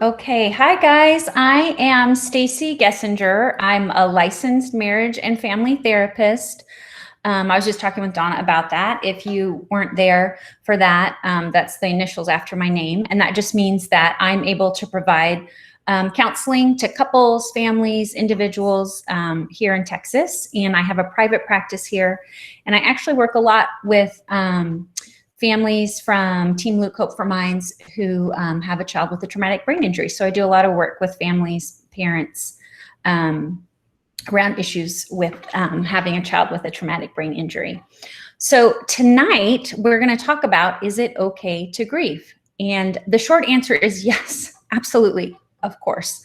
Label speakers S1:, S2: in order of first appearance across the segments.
S1: Okay, hi guys. I am Stacey Gesinger. I'm a licensed marriage and family therapist. I was just talking with Donna about that. If you weren't there for that, that's the initials after my name. And that just means that I'm able to provide counseling to couples, families, individuals here in Texas. And I have a private practice here. And I actually work a lot with families from Team Luke Hope for Minds who have a child with a traumatic brain injury. So I do a lot of work with families, parents, around issues with having a child with a traumatic brain injury. So tonight we're going to talk about, is it okay to grieve? And the short answer is yes, absolutely, of course.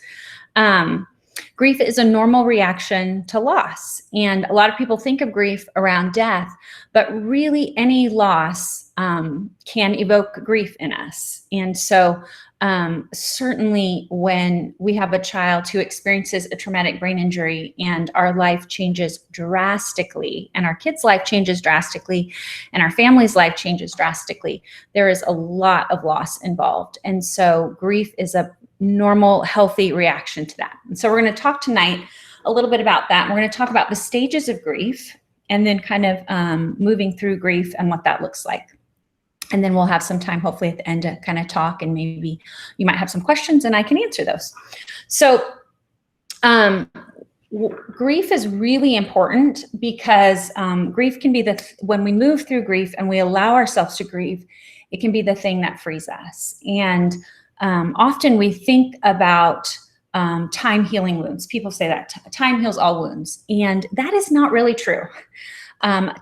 S1: Grief is a normal reaction to loss. And a lot of people think of grief around death, but really any loss can evoke grief in us. And so certainly when we have a child who experiences a traumatic brain injury and our life changes drastically, and our kids' life changes drastically, and our family's life changes drastically, there is a lot of loss involved. And so grief is a normal, healthy reaction to that. And so we're going to talk tonight a little bit about that. We're going to talk about the stages of grief and then kind of moving through grief and what that looks like. And then we'll have some time, hopefully at the end, to kind of talk, and maybe you might have some questions and I can answer those. So grief is really important because grief can be when we move through grief and we allow ourselves to grieve, it can be the thing that frees us. And often we think about time healing wounds. People say that time heals all wounds, and that is not really true.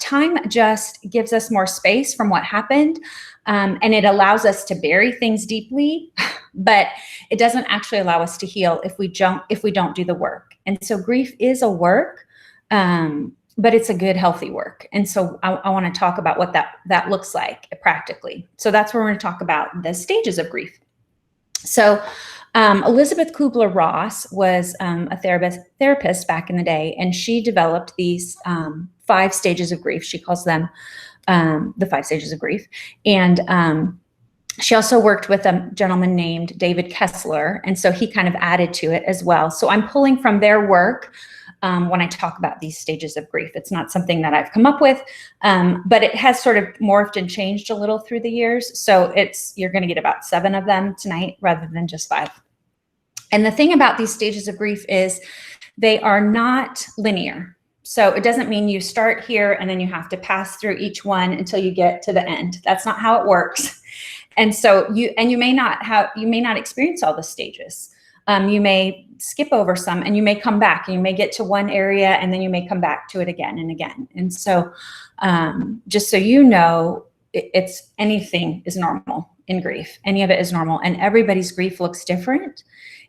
S1: Time just gives us more space from what happened, and it allows us to bury things deeply, but it doesn't actually allow us to heal if we don't do the work. And so grief is a work, but it's a good, healthy work. And so I want to talk about what that looks like practically. So that's where we're going to talk about the stages of grief. So Elizabeth Kubler-Ross was a therapist back in the day, and she developed these 5 stages of grief. She calls them the 5 stages of grief. And she also worked with a gentleman named David Kessler, and so he kind of added to it as well. So I'm pulling from their work when I talk about these stages of grief. It's not something that I've come up with, but it has sort of morphed and changed a little through the years. So you're going to get about 7 of them tonight rather than just 5. And the thing about these stages of grief is they are not linear. So it doesn't mean you start here and then you have to pass through each one until you get to the end. That's not how it works. And so you may not experience all the stages. You may skip over some, and you may come back, and you may get to one area, and then you may come back to it again and again. And so just so you know, anything is normal in grief. Any of it is normal, and everybody's grief looks different.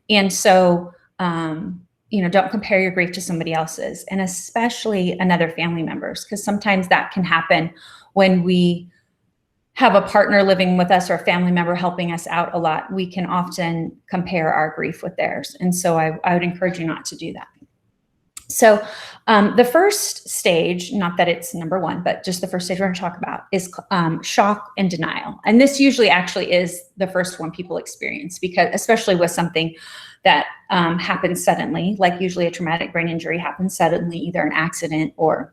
S1: And so, don't compare your grief to somebody else's, and especially another family member's, because sometimes that can happen when we have a partner living with us or a family member helping us out a lot. We can often compare our grief with theirs. And so I would encourage you not to do that. So the first stage, not that it's number 1, but just the first stage we're going to talk about is shock and denial. And this usually actually is the first one people experience, because especially with something that happens suddenly, like usually a traumatic brain injury happens suddenly, either an accident or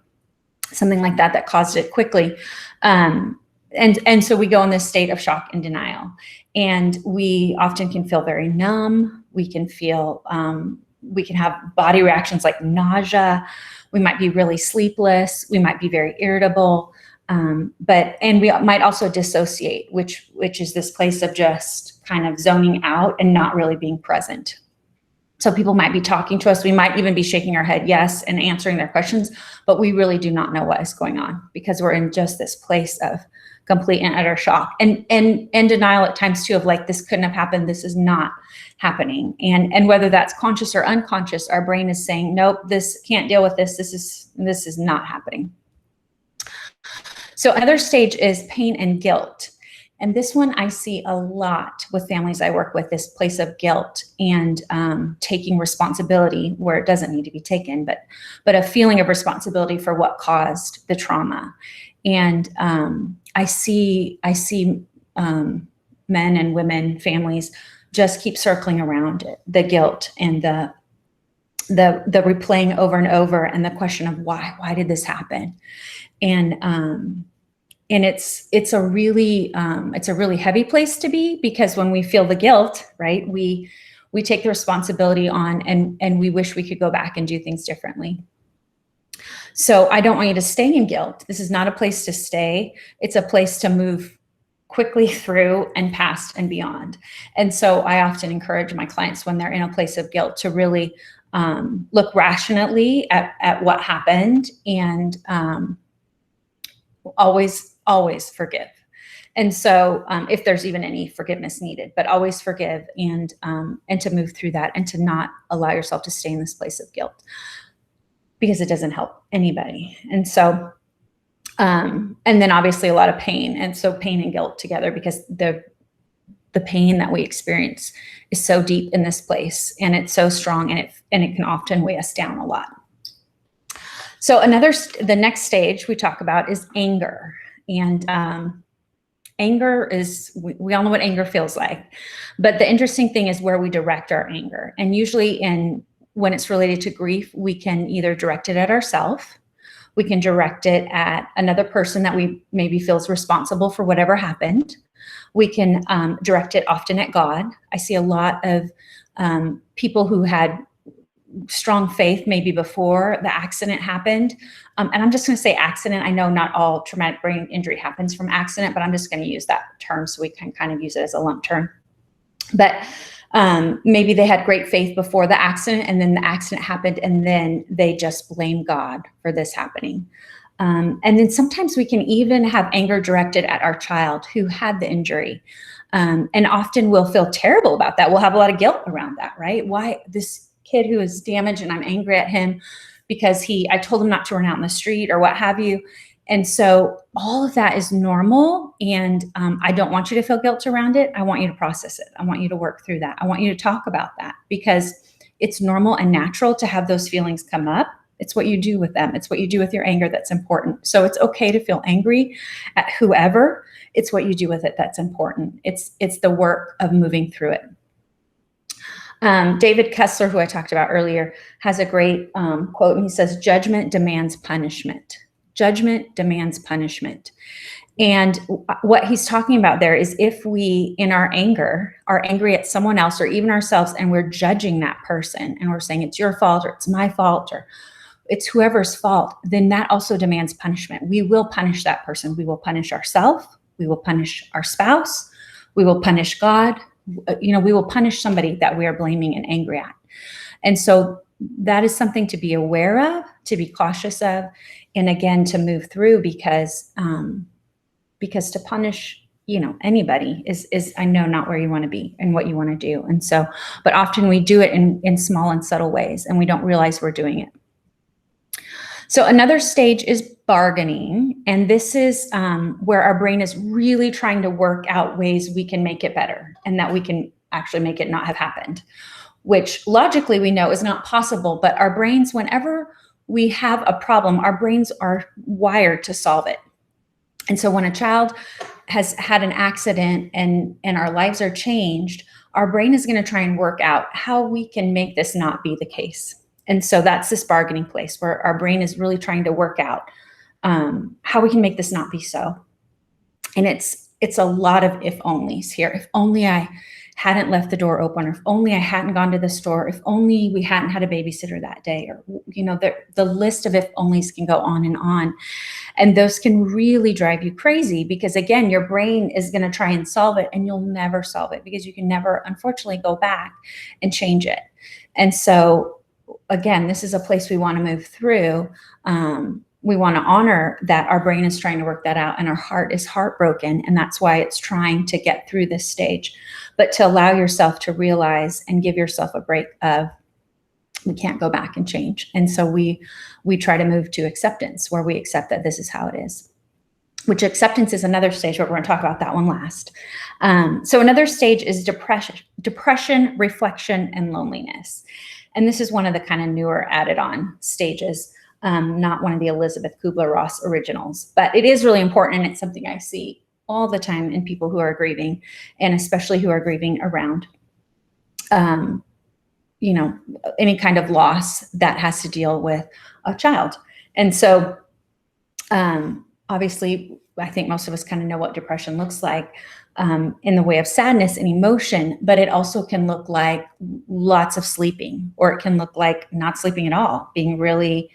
S1: something like that caused it quickly. And so we go in this state of shock and denial, and we often can feel very numb. We can feel, we can have body reactions like nausea. We might be really sleepless. We might be very irritable. And we might also dissociate, which is this place of just kind of zoning out and not really being present. So people might be talking to us. We might even be shaking our head yes and answering their questions, but we really do not know what is going on, because we're in just this place of complete and utter shock and denial at times too, of like, this couldn't have happened. This is not happening. And whether that's conscious or unconscious, our brain is saying, nope, this can't deal with this. This is not happening. So another stage is pain and guilt. And this one I see a lot with families I work with, this place of guilt and taking responsibility where it doesn't need to be taken, but a feeling of responsibility for what caused the trauma. And I see men and women, families, just keep circling around it, the guilt and the replaying over and over, and the question of why did this happen? And it's a really heavy place to be, because when we feel the guilt, right, we take the responsibility on, and we wish we could go back and do things differently. So I don't want you to stay in guilt. This is not a place to stay. It's a place to move quickly through and past and beyond. And so I often encourage my clients, when they're in a place of guilt, to really look rationally at what happened, and always forgive. And so if there's even any forgiveness needed, but always forgive, and to move through that, and to not allow yourself to stay in this place of guilt, because it doesn't help anybody. And so, and then obviously a lot of pain. And so pain and guilt together, because the pain that we experience is so deep in this place, and it's so strong, and it can often weigh us down a lot. So the next stage we talk about is anger. And anger is, we all know what anger feels like, but the interesting thing is where we direct our anger. And usually when it's related to grief, we can either direct it at ourselves, we can direct it at another person that we maybe feels responsible for whatever happened. We can direct it often at God. I see a lot of people who had strong faith maybe before the accident happened. And I'm just going to say accident. I know not all traumatic brain injury happens from accident, but I'm just going to use that term so we can kind of use it as a lump term. But maybe they had great faith before the accident, and then the accident happened, and then they just blame God for this happening. And then sometimes we can even have anger directed at our child who had the injury. And often we'll feel terrible about that. We'll have a lot of guilt around that, right? Why this kid who is damaged, and I'm angry at him because I told him not to run out in the street, or what have you. And so all of that is normal. And I don't want you to feel guilt around it. I want you to process it. I want you to work through that. I want you to talk about that, because it's normal and natural to have those feelings come up. It's what you do with them. It's what you do with your anger that's important. So it's okay to feel angry at whoever. It's what you do with it that's important. It's the work of moving through it. David Kessler, who I talked about earlier, has a great quote, and he says, "Judgment demands punishment. Judgment demands punishment." And what he's talking about there is, if we, in our anger, are angry at someone else or even ourselves, and we're judging that person, and we're saying it's your fault, or it's my fault, or it's whoever's fault, then that also demands punishment. We will punish that person. We will punish ourselves. We will punish our spouse. We will punish God. We will punish somebody that we are blaming and angry at. And so that is something to be aware of, to be cautious of, and again, to move through, because to punish, anybody is, I know, not where you want to be and what you want to do. And so, but often we do it in small and subtle ways, and we don't realize we're doing it. So another stage is bargaining. And this is where our brain is really trying to work out ways we can make it better, and that we can actually make it not have happened, which logically we know is not possible. But our brains, whenever we have a problem, our brains are wired to solve it. And so when a child has had an accident and our lives are changed, our brain is going to try and work out how we can make this not be the case. And so that's this bargaining place where our brain is really trying to work out how we can make this not be so. And it's a lot of if onlys here. If only I hadn't left the door open, or if only I hadn't gone to the store, if only we hadn't had a babysitter that day, or, the list of if onlys can go on and on. And those can really drive you crazy, because again, your brain is going to try and solve it, and you'll never solve it, because you can never, unfortunately, go back and change it. And so again, this is a place we want to move through. We want to honor that our brain is trying to work that out, and our heart is heartbroken, and that's why it's trying to get through this stage. But to allow yourself to realize and give yourself a break of, we can't go back and change. And so we try to move to acceptance, where we accept that this is how it is, which acceptance is another stage, but we're going to talk about that one last. So another stage is depression, reflection, and loneliness. And this is one of the kind of newer added on stages. Not one of the Elizabeth Kubler-Ross originals, but it is really important, and it's something I see all the time in people who are grieving, and especially who are grieving around, you know, any kind of loss that has to deal with a child. And so, obviously, I think most of us kind of know what depression looks like, in the way of sadness and emotion, but it also can look like lots of sleeping, or it can look like not sleeping at all, being really,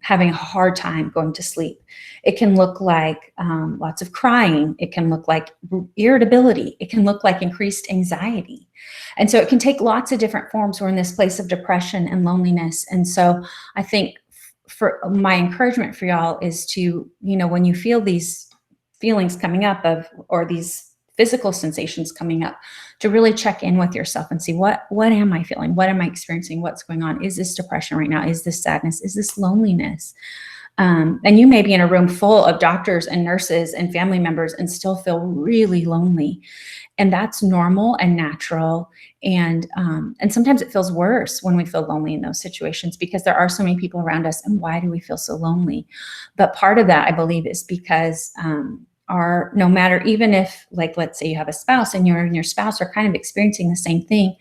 S1: having a hard time going to sleep. It can look like lots of crying. It can look like irritability. It can look like increased anxiety. And so it can take lots of different forms. We're in this place of depression and loneliness. And so I think for my encouragement for y'all is to, you know, when you feel these feelings coming up or these physical sensations coming up, to really check in with yourself and see, what am I feeling? What am I experiencing? What's going on? Is this depression right now? Is this sadness? Is this loneliness? And you may be in a room full of doctors and nurses and family members and still feel really lonely. And that's normal and natural. And sometimes it feels worse when we feel lonely in those situations, because there are so many people around us. And why do we feel so lonely? But part of that, I believe, is because no matter, even if, like, let's say you have a spouse and you and your spouse are kind of experiencing the same thing,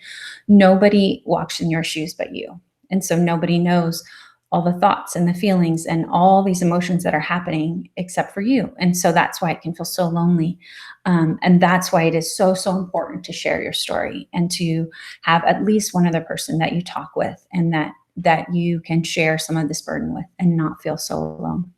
S1: nobody walks in your shoes but you. And so nobody knows all the thoughts and the feelings and all these emotions that are happening except for you. And so that's why it can feel so lonely. And that's why it is so, so important to share your story and to have at least one other person that you talk with and that you can share some of this burden with and not feel so alone.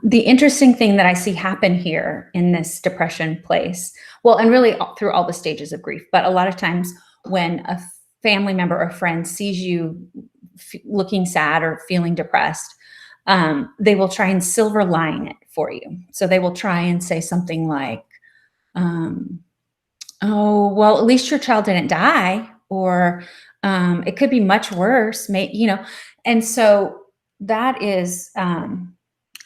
S1: The interesting thing that I see happen here in this depression place, well, and really through all the stages of grief, but a lot of times when a family member or friend sees you looking sad or feeling depressed, they will try and silver line it for you. So they will try and say something like, oh, well, at least your child didn't die, or it could be much worse, you know. And so that is,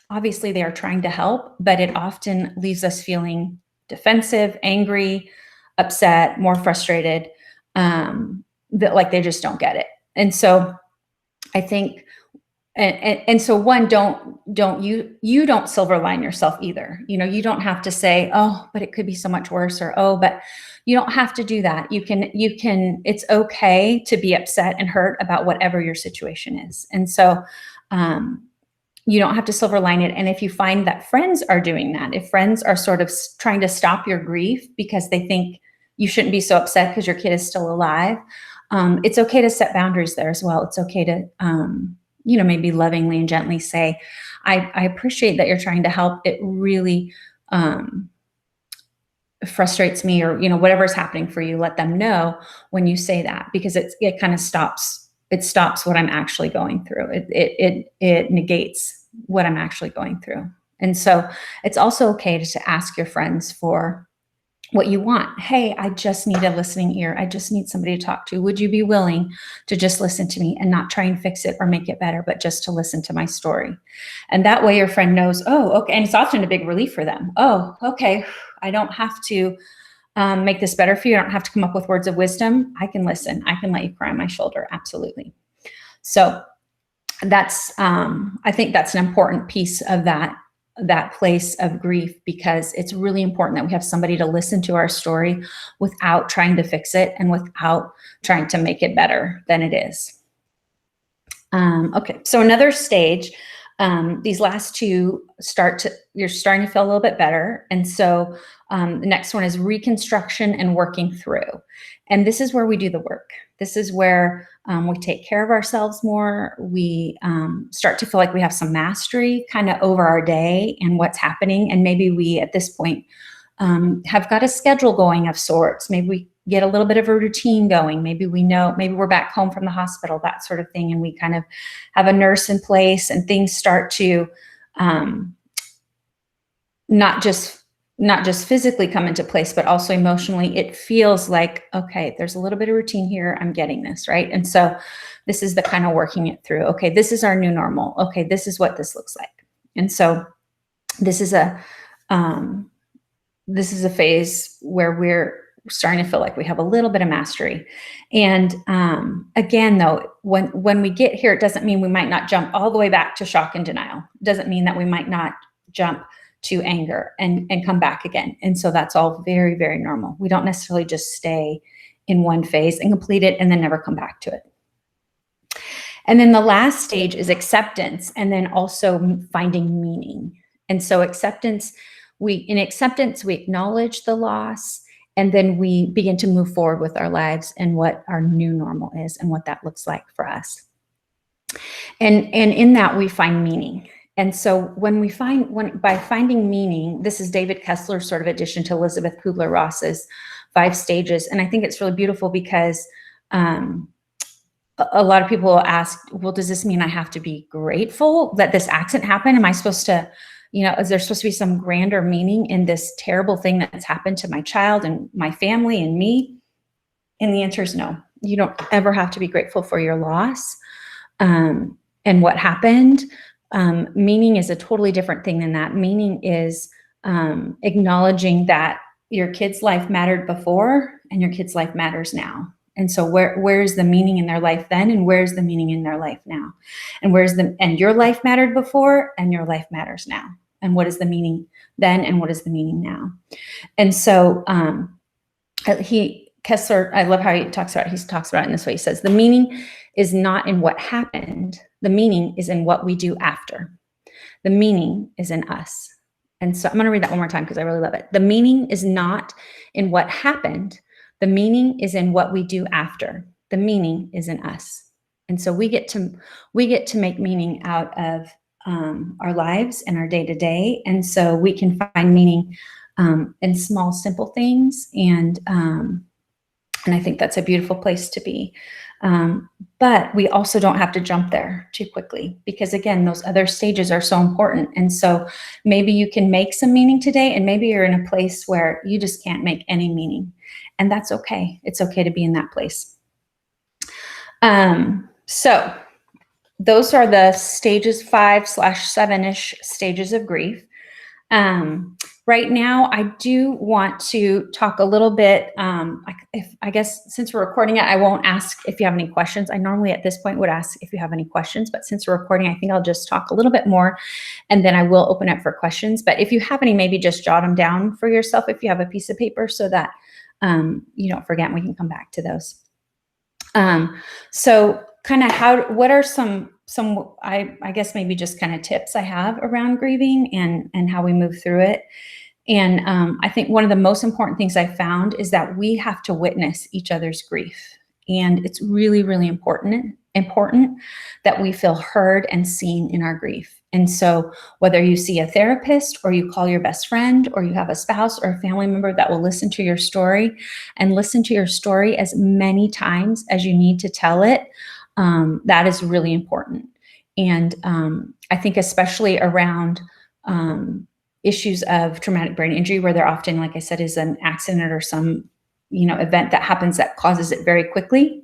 S1: obviously they are trying to help, but it often leaves us feeling defensive, angry, upset, more frustrated, that like they just don't get it. And so I think, and so one, you don't silver line yourself either. You know, you don't have to say, oh, but it could be so much worse, or, oh, but you don't have to do that. You can, it's okay to be upset and hurt about whatever your situation is. And so, you don't have to silver line it. And if you find that friends are doing that, if friends are sort of trying to stop your grief because they think you shouldn't be so upset because your kid is still alive, it's okay to set boundaries there as well. It's okay to, you know, maybe lovingly and gently say, I appreciate that you're trying to help. It really frustrates me, or, you know, whatever's happening for you, let them know when you say that, because it kind of stops what I'm actually going through. It negates what I'm actually going through. And so it's also okay to ask your friends for what you want. Hey, I just need a listening ear. I just need somebody to talk to. Would you be willing to just listen to me and not try and fix it or make it better, but just to listen to my story? And that way your friend knows, oh, okay. And it's often a big relief for them. Oh, okay. I don't have to make this better for you. I don't have to come up with words of wisdom. I can listen. I can let you cry on my shoulder. Absolutely. So that's, I think that's an important piece of that place of grief, because it's really important that we have somebody to listen to our story without trying to fix it and without trying to make it better than it is. Okay, so another stage, these last two you're starting to feel a little bit better. And so the next one is reconstruction and working through. And this is where we do the work. This is where we take care of ourselves more. We start to feel like we have some mastery kind of over our day and what's happening. And maybe we, at this point, have got a schedule going of sorts. Maybe we get a little bit of a routine going. Maybe we know, maybe we're back home from the hospital, that sort of thing. And we kind of have a nurse in place, and things start to not just physically come into place, but also emotionally. It feels like, okay, there's a little bit of routine here. I'm getting this, right? And so this is the kind of working it through. Okay, this is our new normal. Okay, this is what this looks like. And so this is a phase where we're starting to feel like we have a little bit of mastery. And again, though, when we get here, it doesn't mean we might not jump all the way back to shock and denial. It doesn't mean that we might not jump to anger and come back again. And so that's all very, very normal. We don't necessarily just stay in one phase and complete it and then never come back to it. And then the last stage is acceptance, and then also finding meaning. And so in acceptance, we acknowledge the loss, and then we begin to move forward with our lives and what our new normal is and what that looks like for us. And in that we find meaning. And so by finding meaning, this is David Kessler's sort of addition to Elizabeth Kubler-Ross's 5 stages. And I think it's really beautiful because a lot of people will ask, well, does this mean I have to be grateful that this accident happened? Am I supposed to, is there supposed to be some grander meaning in this terrible thing that's happened to my child and my family and me? And the answer is no. You don't ever have to be grateful for your loss and what happened. Meaning is a totally different thing than that. Meaning is acknowledging that your kid's life mattered before and your kid's life matters now. And so where's the meaning in their life then, and where's the meaning in their life now? And your life mattered before and your life matters now. And what is the meaning then, and what is the meaning now? And so Kessler, I love how he talks about it in this way. He says, the meaning is not in what happened. The meaning is in what we do after. The meaning is in us. And so I'm going to read that one more time because I really love it. The meaning is not in what happened. The meaning is in what we do after. The meaning is in us. And so we get to make meaning out of our lives and our day-to-day. And so we can find meaning in small, simple things. And I think that's a beautiful place to be. But we also don't have to jump there too quickly, because again, those other stages are so important. And so maybe you can make some meaning today, and maybe you're in a place where you just can't make any meaning. And that's okay. It's okay to be in that place. So those are the stages 5/7-ish stages of grief. Right now, I do want to talk a little bit, I guess since we're recording it, I won't ask if you have any questions. I normally at this point would ask if you have any questions, but since we're recording, I think I'll just talk a little bit more, and then I will open up for questions. But if you have any, maybe just jot them down for yourself if you have a piece of paper, so that you don't forget, and we can come back to those. So kind of what are some I guess maybe just kind of tips I have around grieving and how we move through it. And I think one of the most important things I found is that we have to witness each other's grief. And it's really, really important that we feel heard and seen in our grief. And so whether you see a therapist, or you call your best friend, or you have a spouse or a family member that will listen to your story, and listen to your story as many times as you need to tell it, that is really important. And I think especially around issues of traumatic brain injury, where there often, like I said, is an accident or some event that happens that causes it very quickly.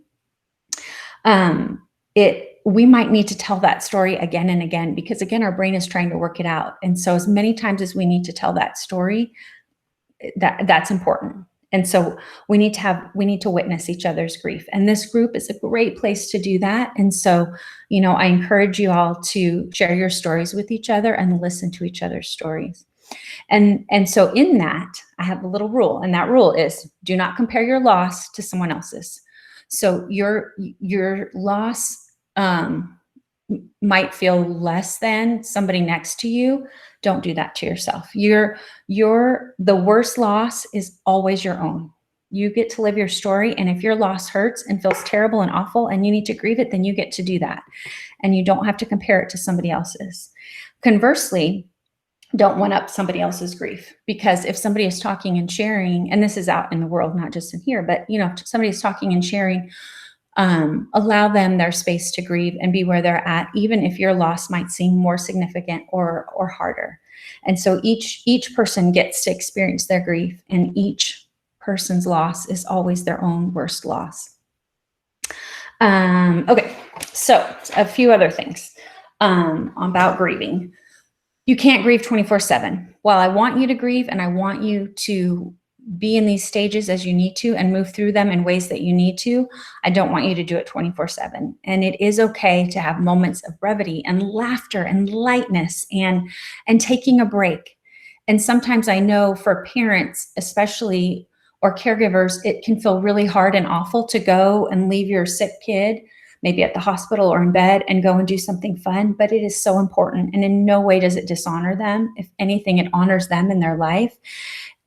S1: We might need to tell that story again and again, because again, our brain is trying to work it out. And so as many times as we need to tell that story, that's important. And so we need to witness each other's grief. And this group is a great place to do that. And so, I encourage you all to share your stories with each other and listen to each other's stories. And so in that, I have a little rule, and that rule is, do not compare your loss to someone else's. So your loss might feel less than somebody next to you. Don't do that to yourself. The worst loss is always your own. You get to live your story. And if your loss hurts and feels terrible and awful and you need to grieve it, then you get to do that. And you don't have to compare it to somebody else's. Conversely, don't one up somebody else's grief, because if somebody is talking and sharing, and this is out in the world, not just in here, but if somebody is talking and sharing, allow them their space to grieve and be where they're at, even if your loss might seem more significant or harder. And so each person gets to experience their grief, and each person's loss is always their own worst loss. Okay, so a few other things about grieving. You can't grieve 24/7. While I want you to grieve, and I want you to be in these stages as you need to and move through them in ways that you need to, I don't want you to do it 24/7. And it is okay to have moments of brevity and laughter and lightness and taking a break. And sometimes I know for parents, especially, or caregivers, it can feel really hard and awful to go and leave your sick kid, maybe at the hospital or in bed, and go and do something fun, but it is so important. And in no way does it dishonor them. If anything, it honors them in their life,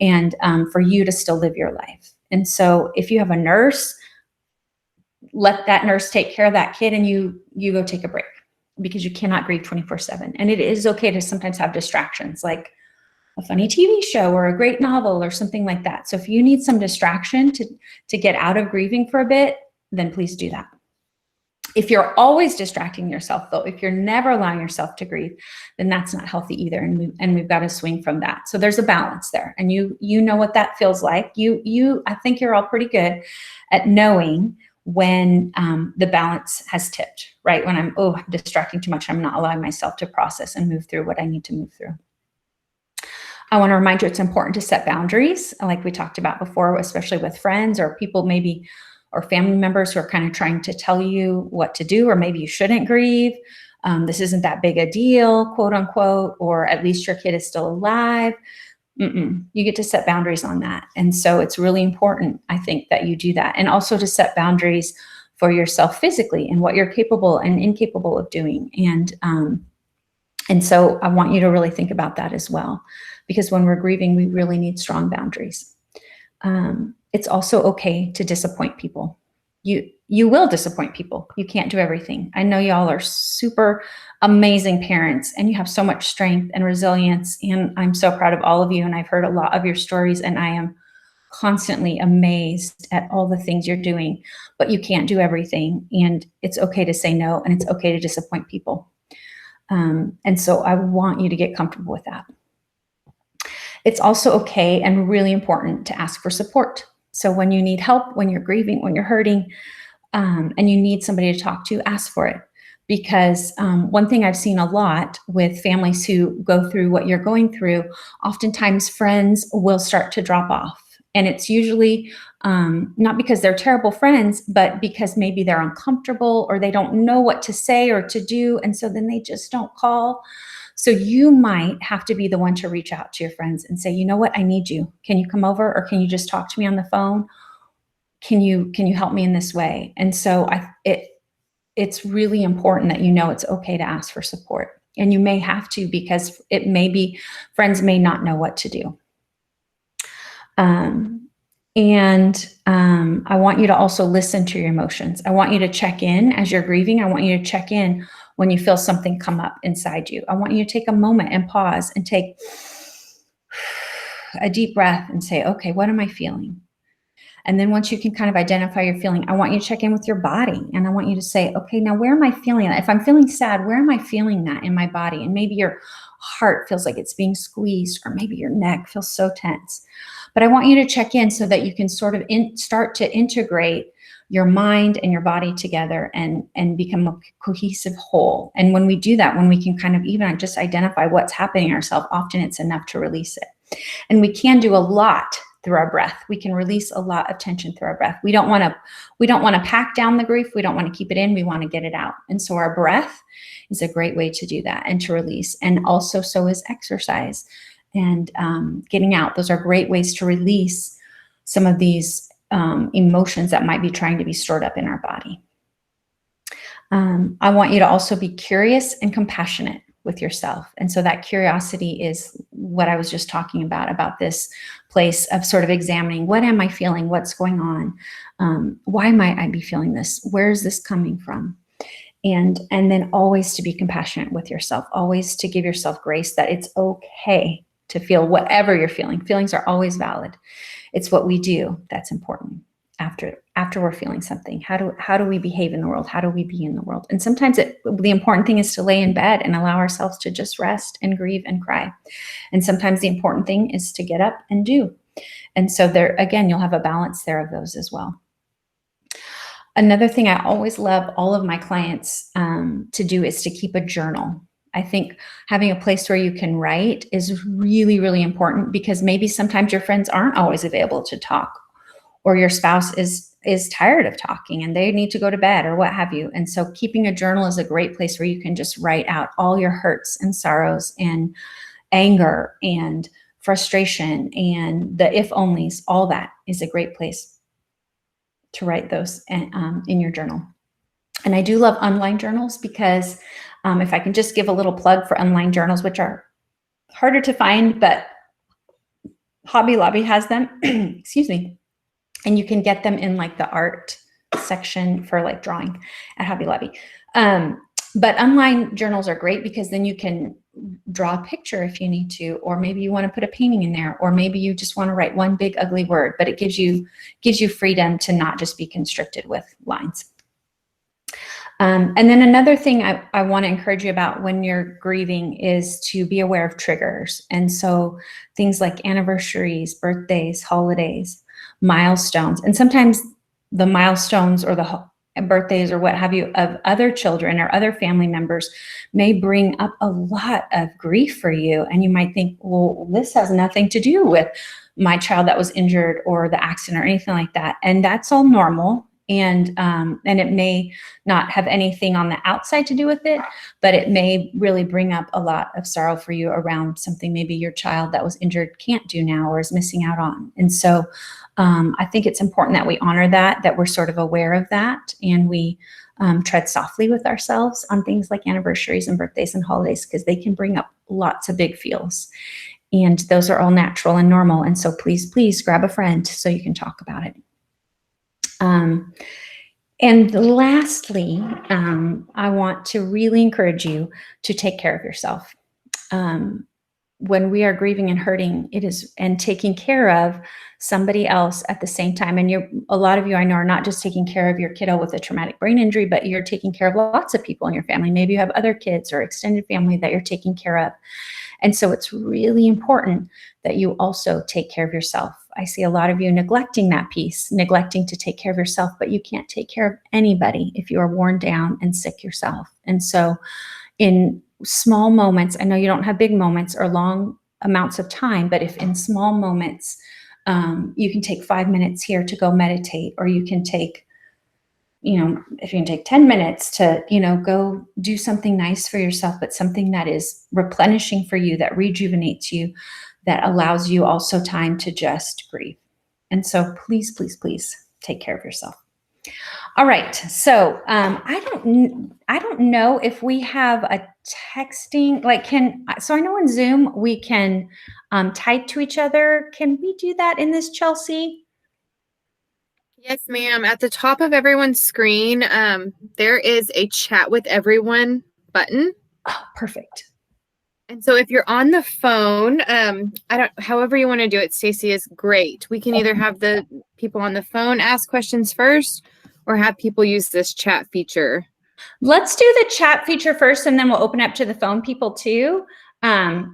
S1: and for you to still live your life. And so if you have a nurse, let that nurse take care of that kid, and you go take a break, because you cannot grieve 24/7. And it is okay to sometimes have distractions, like a funny TV show or a great novel or something like that. So if you need some distraction to get out of grieving for a bit, then please do that. If you're always distracting yourself, though, if you're never allowing yourself to grieve, then that's not healthy either. And we've got to swing from that. So there's a balance there, and you know what that feels like. I think you're all pretty good at knowing when the balance has tipped, right? When I'm distracting too much, I'm not allowing myself to process and move through what I need to move through. I want to remind you it's important to set boundaries, like we talked about before, especially with friends or people maybe, or family members who are kind of trying to tell you what to do, or maybe you shouldn't grieve. This isn't that big a deal, quote unquote, or at least your kid is still alive. You get to set boundaries on that. And so it's really important, I think, that you do that. And also to set boundaries for yourself physically and what you're capable and incapable of doing. And so I want you to really think about that as well, because when we're grieving, we really need strong boundaries. It's also okay to disappoint people. You will disappoint people. You can't do everything. I know y'all are super amazing parents, and you have so much strength and resilience, and I'm so proud of all of you. And I've heard a lot of your stories, and I am constantly amazed at all the things you're doing, but you can't do everything, and it's okay to say no, and it's okay to disappoint people. And so I want you to get comfortable with that. It's also okay and really important to ask for support. So when you need help, when you're grieving, when you're hurting, and you need somebody to talk to, ask for it. Because one thing I've seen a lot with families who go through what you're going through, oftentimes friends will start to drop off. And it's usually not because they're terrible friends, but because maybe they're uncomfortable or they don't know what to say or to do. And so then they just don't call. So you might have to be the one to reach out to your friends and say, you know what, I need you. Can you come over, or can you just talk to me on the phone? Can you help me in this way? And so it's really important that you know it's okay to ask for support. And you may have to, because it may be friends may not know what to do. I want you to also listen to your emotions. I want you to check in as you're grieving. I want you to check in when you feel something come up inside you. I want you to take a moment and pause and take a deep breath and say, okay, what am I feeling? And then once you can kind of identify your feeling, I want you to check in with your body. And I want you to say, okay, now where am I feeling that? If I'm feeling sad, where am I feeling that in my body? And maybe your heart feels like it's being squeezed, or maybe your neck feels so tense. But I want you to check in so that you can sort of start to integrate your mind and your body together and become a cohesive whole. And when we do that, when we can kind of even just identify what's happening in ourselves, often it's enough to release it. And we can do a lot through our breath. We can release a lot of tension through our breath. We don't want to pack down the grief. We don't want to keep it in. We want to get it out. And so our breath is a great way to do that and to release. And also so is exercise and getting out. Those are great ways to release some of these emotions that might be trying to be stored up in our body. I want you to also be curious and compassionate with yourself. And so that curiosity is what I was just talking about this place of sort of examining, what am I feeling? What's going on? Why might I be feeling this? Where is this coming from? And then always to be compassionate with yourself, always to give yourself grace that it's okay to feel whatever you're feeling. Feelings are always valid. It's what we do that's important after we're feeling something. How do we behave in the world? How do we be in the world? And sometimes the important thing is to lay in bed and allow ourselves to just rest and grieve and cry. And sometimes the important thing is to get up and do. And so there, again, you'll have a balance there of those as well. Another thing I always love all of my clients to do is to keep a journal. I think having a place where you can write is really, really important, because maybe sometimes your friends aren't always available to talk, or your spouse is tired of talking and they need to go to bed or what have you. And so keeping a journal is a great place where you can just write out all your hurts and sorrows and anger and frustration and the if onlys, all that is a great place to write those in your journal. And I do love online journals because if I can just give a little plug for online journals, which are harder to find, but Hobby Lobby has them, excuse me, and you can get them in like the art section for like drawing at Hobby Lobby. But online journals are great because then you can draw a picture if you need to, or maybe you want to put a painting in there, or maybe you just want to write one big ugly word, but it gives you freedom to not just be constricted with lines. And then another thing I want to encourage you about when you're grieving is to be aware of triggers. And so things like anniversaries, birthdays, holidays, milestones, and sometimes the milestones or the birthdays or what have you of other children or other family members may bring up a lot of grief for you. And you might think, well, this has nothing to do with my child that was injured or the accident or anything like that. And that's all normal. And it may not have anything on the outside to do with it, but it may really bring up a lot of sorrow for you around something maybe your child that was injured can't do now or is missing out on. And so I think it's important that we honor that we're sort of aware of that, and we tread softly with ourselves on things like anniversaries and birthdays and holidays, because they can bring up lots of big feels. And those are all natural and normal. And so please grab a friend so you can talk about it. And lastly, I want to really encourage you to take care of yourself. When we are grieving and hurting, and taking care of somebody else at the same time. And a lot of you I know are not just taking care of your kiddo with a traumatic brain injury, but you're taking care of lots of people in your family. Maybe you have other kids or extended family that you're taking care of. And so it's really important that you also take care of yourself. I see a lot of you neglecting that piece, neglecting to take care of yourself, but you can't take care of anybody if you are worn down and sick yourself. And so in small moments, I know you don't have big moments or long amounts of time, but if in small moments, you can take 5 minutes here to go meditate, or you can take, if you can take 10 minutes to, go do something nice for yourself, but something that is replenishing for you, that rejuvenates you, that allows you also time to just grieve. And so please take care of yourself. All right. So I don't know if we have a texting, so I know in Zoom we can type to each other. Can we do that in this, Chelsea?
S2: Yes, ma'am. At the top of everyone's screen, there is a chat with everyone button.
S1: Oh, perfect.
S2: And so if you're on the phone, however you want to do it, Stacey, is great. We can either have the people on the phone ask questions first, or have people use this chat feature.
S1: Let's do the chat feature first, and then we'll open up to the phone people too. And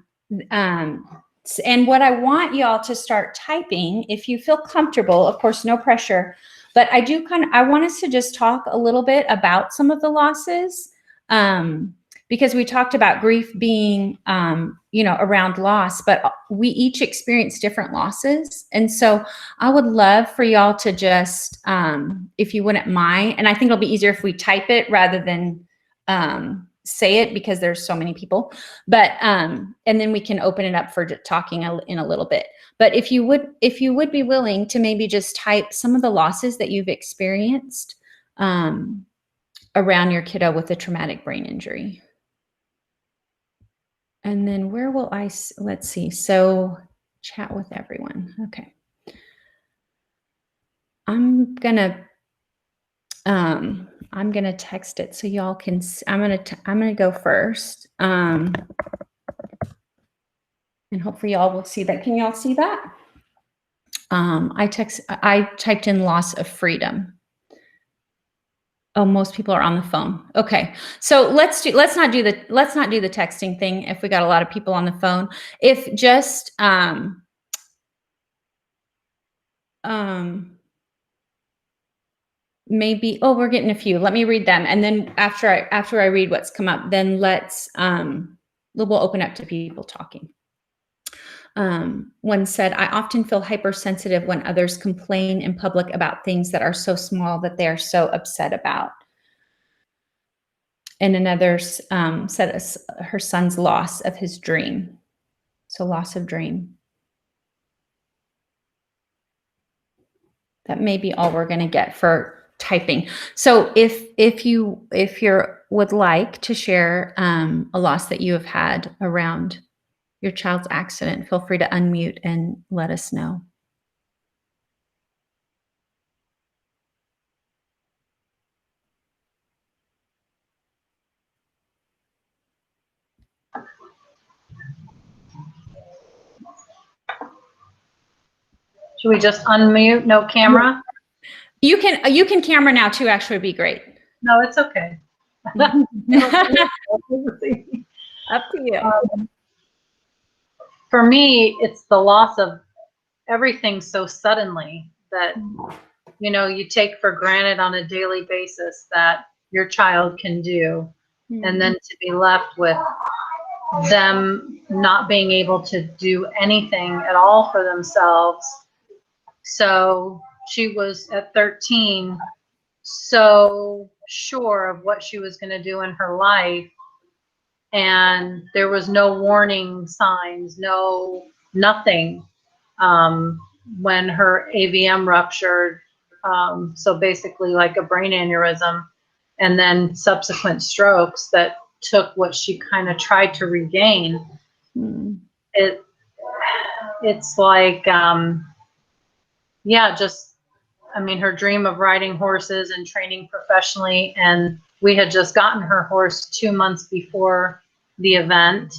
S1: what I want y'all to start typing, if you feel comfortable, of course, no pressure, but I want us to just talk a little bit about some of the losses, because we talked about grief being, around loss, but we each experience different losses. And so I would love for y'all to just, if you wouldn't mind, and I think it'll be easier if we type it rather than say it, because there's so many people, but, and then we can open it up for talking in a little bit. But if you would be willing to maybe just type some of the losses that you've experienced around your kiddo with a traumatic brain injury. And then where will let's see. So chat with everyone. Okay. I'm gonna text it so y'all can, I'm gonna go first. And hopefully y'all will see that. Can y'all see that? I typed in loss of freedom. Oh, most people are on the phone. Okay. So let's not do the texting thing if we got a lot of people on the phone. If just maybe, oh, we're getting a few. Let me read them. And then after I read what's come up, then we'll open up to people talking. One said, I often feel hypersensitive when others complain in public about things that are so small that they are so upset about. And another said her son's loss of his dream. So loss of dream. That may be all we're going to get for typing. So if you would like to share a loss that you have had around your child's accident, feel free to unmute and let us know.
S3: Should we just unmute, no camera?
S1: You can camera now too, actually would be great.
S3: No, it's okay.
S1: Up to you.
S3: For me, it's the loss of everything so suddenly that, you know, you take for granted on a daily basis that your child can do. And then to be left with them not being able to do anything at all for themselves. So she was at 13, so sure of what she was going to do in her life. And there was no warning signs, nothing. When her AVM ruptured, so basically like a brain aneurysm, and then subsequent strokes that took what she kind of tried to regain. It's like, yeah, just, I mean, her dream of riding horses and training professionally, and we had just gotten her horse 2 months before the event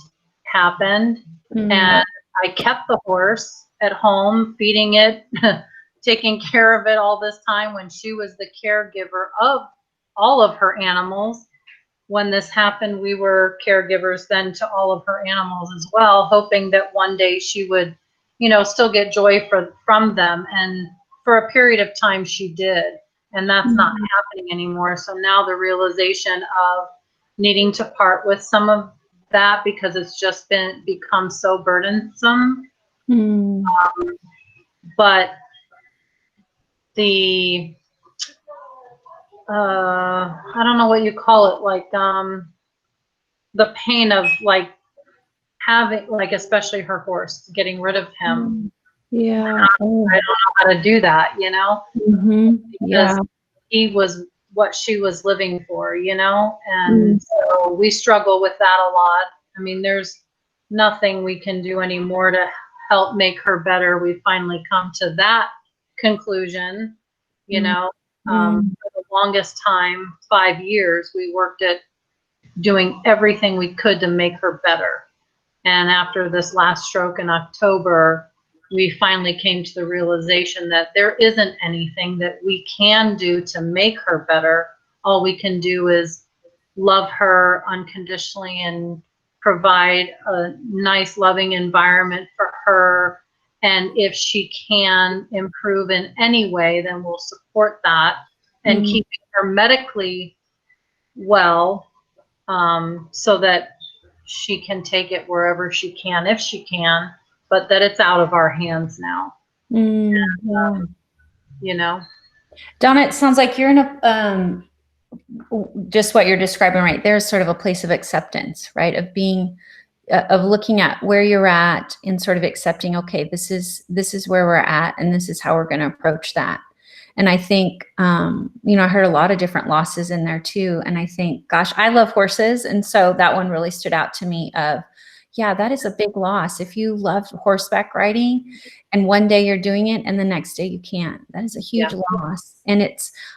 S3: happened. And I kept the horse at home, feeding it, taking care of it all this time when she was the caregiver of all of her animals. When this happened, we were caregivers then to all of her animals as well, hoping that one day she would, you know, still get joy from them. And for a period of time she did, and that's not happening anymore. So now the realization of needing to part with some of that because it's just become so burdensome. But the I don't know what you call it, like the pain of like having, like, especially her horse, getting rid of him.
S1: Yeah.
S3: I don't know how to do that, you know, because he was what she was living for, you know, and so we struggle with that a lot. I mean, there's nothing we can do anymore to help make her better. We finally come to that conclusion, you know. For the longest time, 5 years, we worked at doing everything we could to make her better. And after this last stroke in October, we finally came to the realization that there isn't anything that we can do to make her better. All we can do is love her unconditionally and provide a nice, loving environment for her. And if she can improve in any way, then we'll support that and keep her medically well, so that she can take it wherever she can, if she can, but that it's out of our hands now. You know,
S1: Donna, it sounds like you're in a just what you're describing right there's sort of a place of acceptance, right, of being of looking at where you're at and sort of accepting, okay, this is where we're at and this is how we're going to approach that. And I think you know, I heard a lot of different losses in there too, and I think, gosh, I love horses, and so that one really stood out to me of, yeah, that is a big loss. If you love horseback riding and one day you're doing it and the next day you can't, that is a huge loss. And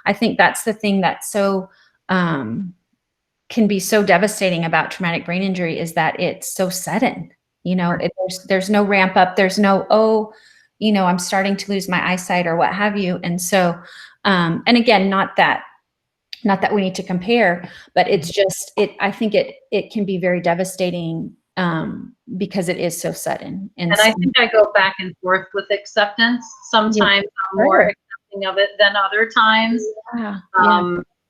S1: I think that's the thing that's so can be so devastating about traumatic brain injury, is that it's so sudden. You know, there's no ramp up. There's no, oh, you know, I'm starting to lose my eyesight or what have you. And so, and again, not that we need to compare, but it's just, I think it can be very devastating because it is so sudden. And
S3: I think I go back and forth with acceptance. Sometimes I'm more accepting of it than other times.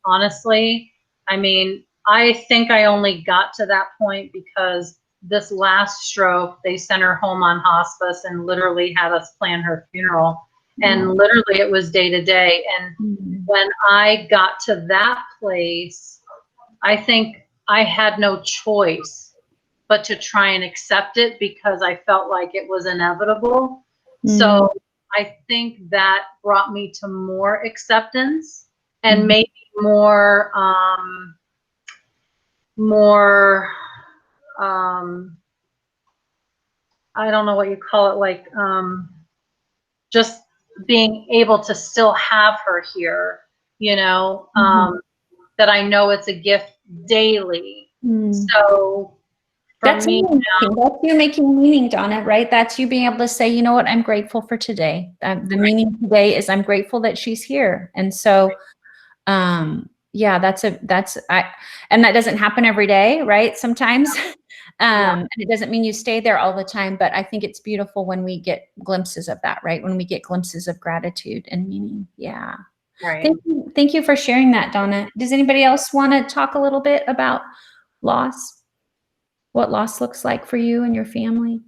S3: Honestly, I mean, I think I only got to that point because this last stroke, they sent her home on hospice and literally had us plan her funeral. And literally it was day to day. And when I got to that place, I think I had no choice but to try and accept it because I felt like it was inevitable. So I think that brought me to more acceptance and maybe more, I don't know what you call it, like, just being able to still have her here, you know, that I know it's a gift daily. So for
S1: That's
S3: me,
S1: that's you making meaning, Donna, right? That's you being able to say, you know what, I'm grateful for today. The meaning today is I'm grateful that she's here. And so, yeah, and that doesn't happen every day, right? Sometimes, and it doesn't mean you stay there all the time, but I think it's beautiful when we get glimpses of that, right? When we get glimpses of gratitude and meaning. Yeah.
S3: right.
S1: Thank you for sharing that, Donna. Does anybody else want to talk a little bit about loss? What loss looks like for you and your family?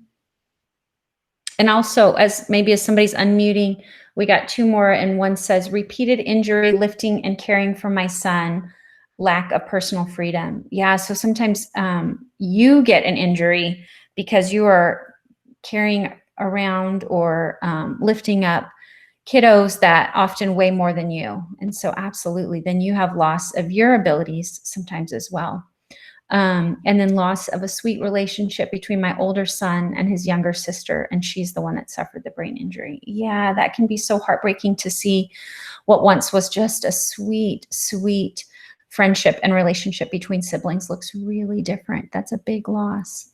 S1: And also, as somebody's unmuting, we got two more, and one says, repeated injury, lifting and caring for my son, lack of personal freedom. Yeah, so sometimes you get an injury because you are carrying around or lifting up kiddos that often weigh more than you. And so absolutely, then you have loss of your abilities sometimes as well. And then loss of a sweet relationship between my older son and his younger sister, and she's the one that suffered the brain injury. Yeah, that can be so heartbreaking to see what once was just a sweet, sweet friendship and relationship between siblings looks really different. That's a big loss.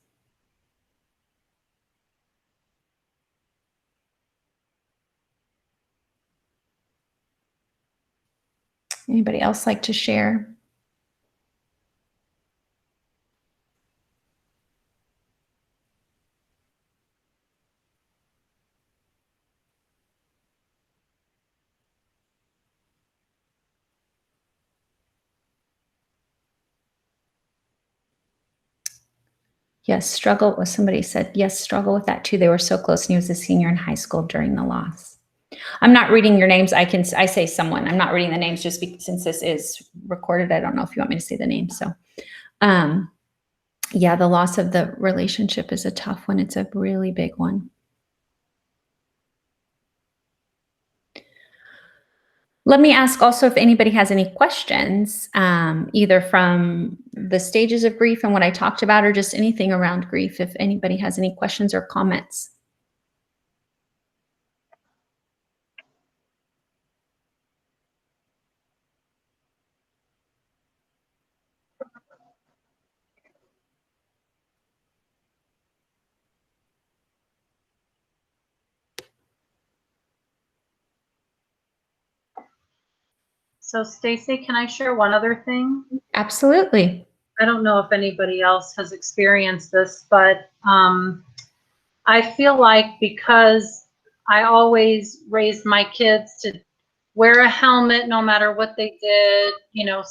S1: Anybody else like to share? Yes, struggle with somebody said, yes, struggle with that too. They were so close, and he was a senior in high school during the loss. I'm not reading your names. I say someone. I'm not reading the names just since this is recorded. I don't know if you want me to say the name. So, yeah, the loss of the relationship is a tough one. It's a really big one. Let me ask also if anybody has any questions, either from the stages of grief and what I talked about, or just anything around grief, if anybody has any questions or comments.
S3: So Stacey, can I share one other thing?
S1: Absolutely.
S3: I don't know if anybody else has experienced this, but I feel like because I always raised my kids to wear a helmet no matter what they did, you know,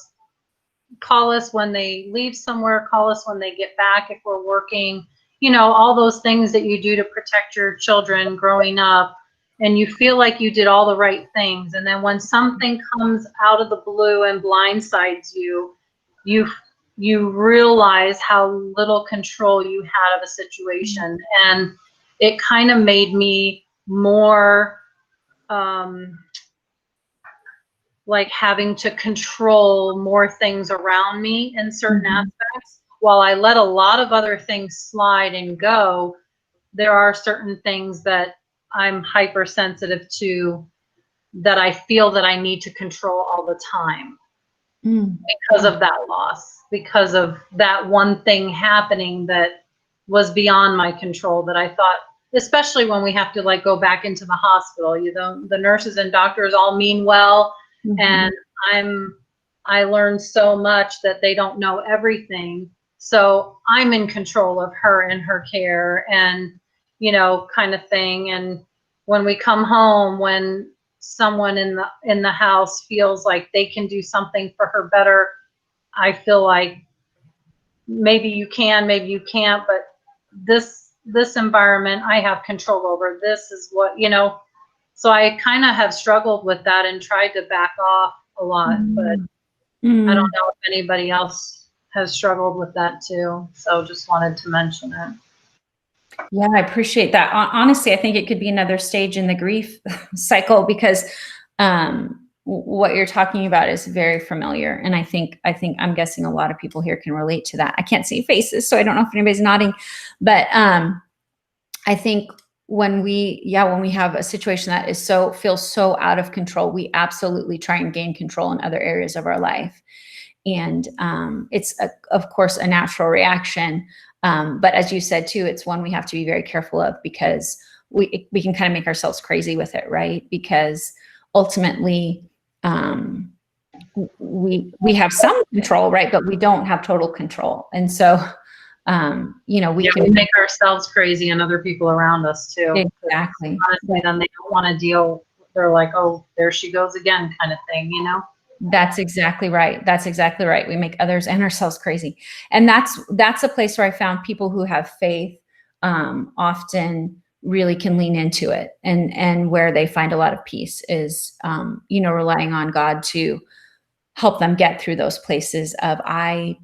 S3: call us when they leave somewhere, call us when they get back if we're working, you know, all those things that you do to protect your children growing up. And you feel like you did all the right things. And then when something comes out of the blue and blindsides you, you realize how little control you had of a situation. And it kind of made me more like having to control more things around me in certain aspects. While I let a lot of other things slide and go, there are certain things that I'm hypersensitive to that I feel that I need to control all the time because of that loss, because of that one thing happening that was beyond my control, that I thought, especially when we have to like go back into the hospital, you know, the nurses and doctors all mean well. And I learned so much that they don't know everything. So I'm in control of her and her care and, you know, kind of thing. And when we come home, when someone in the house feels like they can do something for her better, I feel like maybe you can, maybe you can't, but this environment I have control over. This is what, you know, so I kind of have struggled with that and tried to back off a lot, but I don't know if anybody else has struggled with that too. So just wanted to mention it.
S1: Yeah, I appreciate that. Honestly, I think it could be another stage in the grief cycle because what you're talking about is very familiar, and I'm guessing a lot of people here can relate to that. I can't see faces, so I don't know if anybody's nodding, but I think when we have a situation that is feels so out of control, we absolutely try and gain control in other areas of our life. And it's, of course, a natural reaction. But as you said, too, it's one we have to be very careful of because we can kind of make ourselves crazy with it, right? Because ultimately, we have some control, right? But we don't have total control. And so, we can
S3: make ourselves crazy and other people around us too.
S1: Exactly.
S3: Honestly, then they don't want to deal. They're like, oh, there she goes again, kind of thing,
S1: That's exactly right. That's exactly right. We make others and ourselves crazy. And that's a place where I found people who have faith often really can lean into it, and where they find a lot of peace is relying on God to help them get through those places of I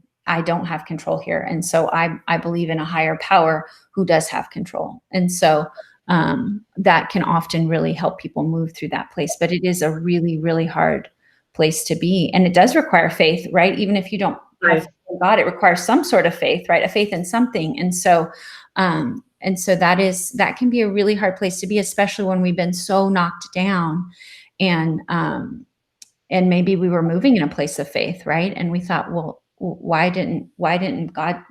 S1: don't have control here. And so I believe in a higher power who does have control. And so that can often really help people move through that place. But it is a really, really hard place to be. And it does require faith, right? Even if you don't have faith in God, it requires some sort of faith, right? A faith in something. And so that can be a really hard place to be, especially when we've been so knocked down and maybe we were moving in a place of faith, right? And we thought, well, why didn't God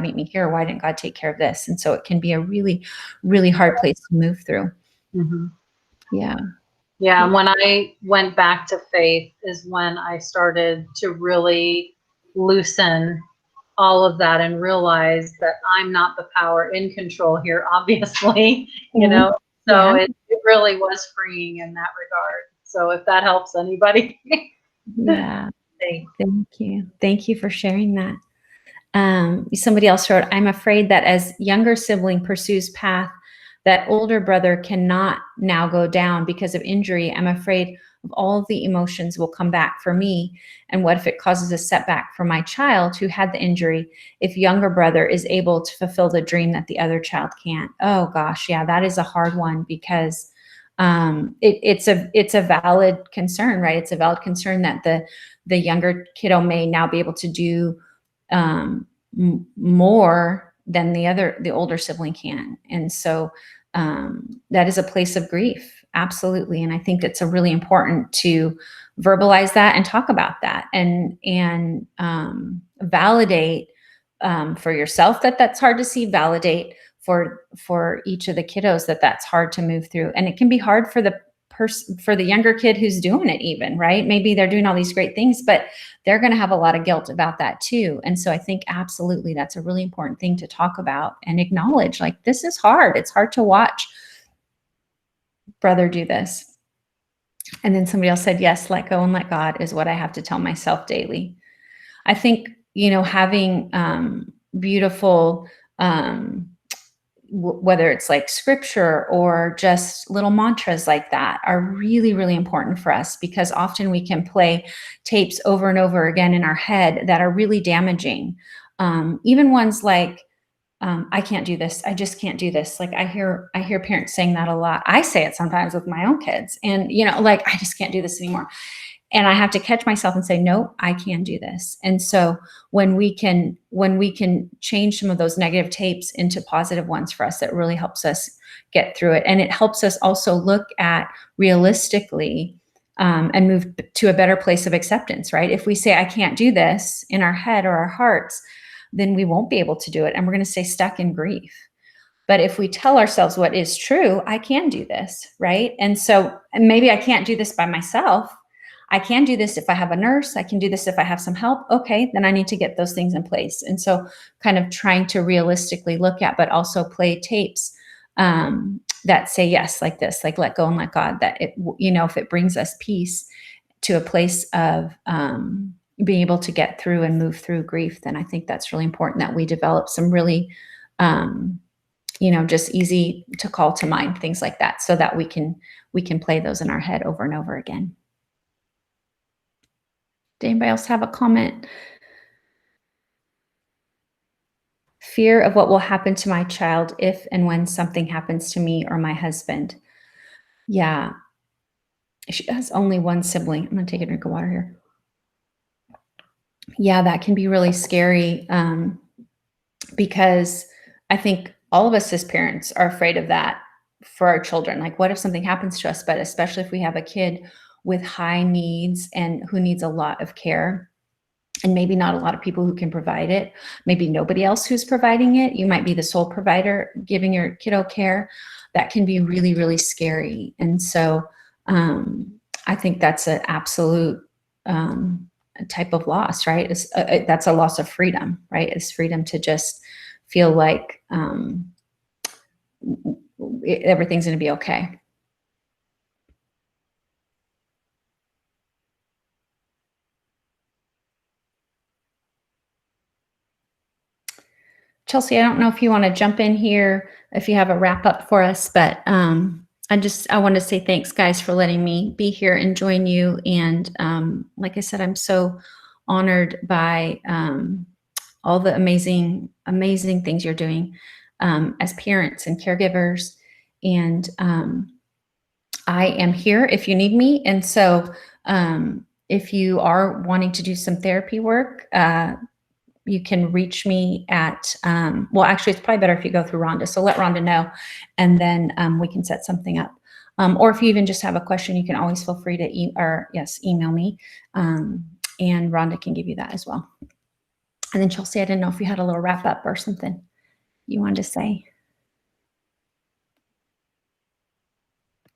S1: meet me here? Why didn't God take care of this? And so it can be a really, really hard place to move through.
S3: Mm-hmm.
S1: Yeah.
S3: Yeah. When I went back to faith is when I started to really loosen all of that and realize that I'm not the power in control here, obviously, so it really was freeing in that regard. So if that helps anybody.
S1: Yeah. Thank you. Thank you for sharing that. Somebody else wrote, I'm afraid that as younger sibling pursues path that older brother cannot now go down because of injury, I'm afraid of all of the emotions will come back for me. And what if it causes a setback for my child who had the injury if younger brother is able to fulfill the dream that the other child can't? Oh gosh, yeah, that is a hard one because it's a valid concern, right? It's a valid concern that the younger kiddo may now be able to do more than the older sibling can. And so that is a place of grief. Absolutely. And I think it's a really important to verbalize that and talk about that and validate for yourself that's hard to see, validate for each of the kiddos that's hard to move through. And it can be hard for the younger kid who's doing it even, right? Maybe they're doing all these great things, but they're going to have a lot of guilt about that too. And so I think absolutely that's a really important thing to talk about and acknowledge, like, this is hard. It's hard to watch brother do this. And then somebody else said, yes, let go and let God is what I have to tell myself daily. I think, having beautiful, whether it's like scripture or just little mantras like that are really, really important for us because often we can play tapes over and over again in our head that are really damaging. Even ones like, I can't do this. I just can't do this. Like I hear parents saying that a lot. I say it sometimes with my own kids and, like, I just can't do this anymore. And I have to catch myself and say, no, I can do this. And so when we can change some of those negative tapes into positive ones for us, that really helps us get through it. And it helps us also look at realistically and move to a better place of acceptance, right? If we say, I can't do this in our head or our hearts, then we won't be able to do it. And we're going to stay stuck in grief. But if we tell ourselves what is true, I can do this, right? And so maybe I can't do this by myself. I can do this if I have a nurse. I can do this if I have some help. Okay, then I need to get those things in place. And so kind of trying to realistically look at, but also play tapes that say yes, like this, like let go and let God, that if it brings us peace to a place of being able to get through and move through grief, then I think that's really important that we develop some really, just easy to call to mind things like that so that we can play those in our head over and over again. Did anybody else have a comment? fear of what will happen to my child if and when something happens to me or my husband. Yeah. She has only one sibling. I'm going to take a drink of water here. Yeah, that can be really scary, because I think all of us as parents are afraid of that for our children. Like, what if something happens to us? But especially if we have a kid with high needs and who needs a lot of care, and maybe not a lot of people who can provide it, maybe nobody else who's providing it. You might be the sole provider giving your kiddo care. That can be really, really scary. And so I think that's an absolute type of loss, right? That's a loss of freedom, right? It's freedom to just feel like everything's going to be okay. Chelsea, I don't know if you want to jump in here, if you have a wrap up for us, but I want to say thanks, guys, for letting me be here and join you. And like I said, I'm so honored by all the amazing, amazing things you're doing as parents and caregivers. And I am here if you need me. And so if you are wanting to do some therapy work, you can reach me at, well, actually, it's probably better if you go through Rhonda. So let Rhonda know, and then we can set something up. Or if you even just have a question, you can always feel free to email me, and Rhonda can give you that as well. And then Chelsea, I didn't know if you had a little wrap up or something you wanted to say.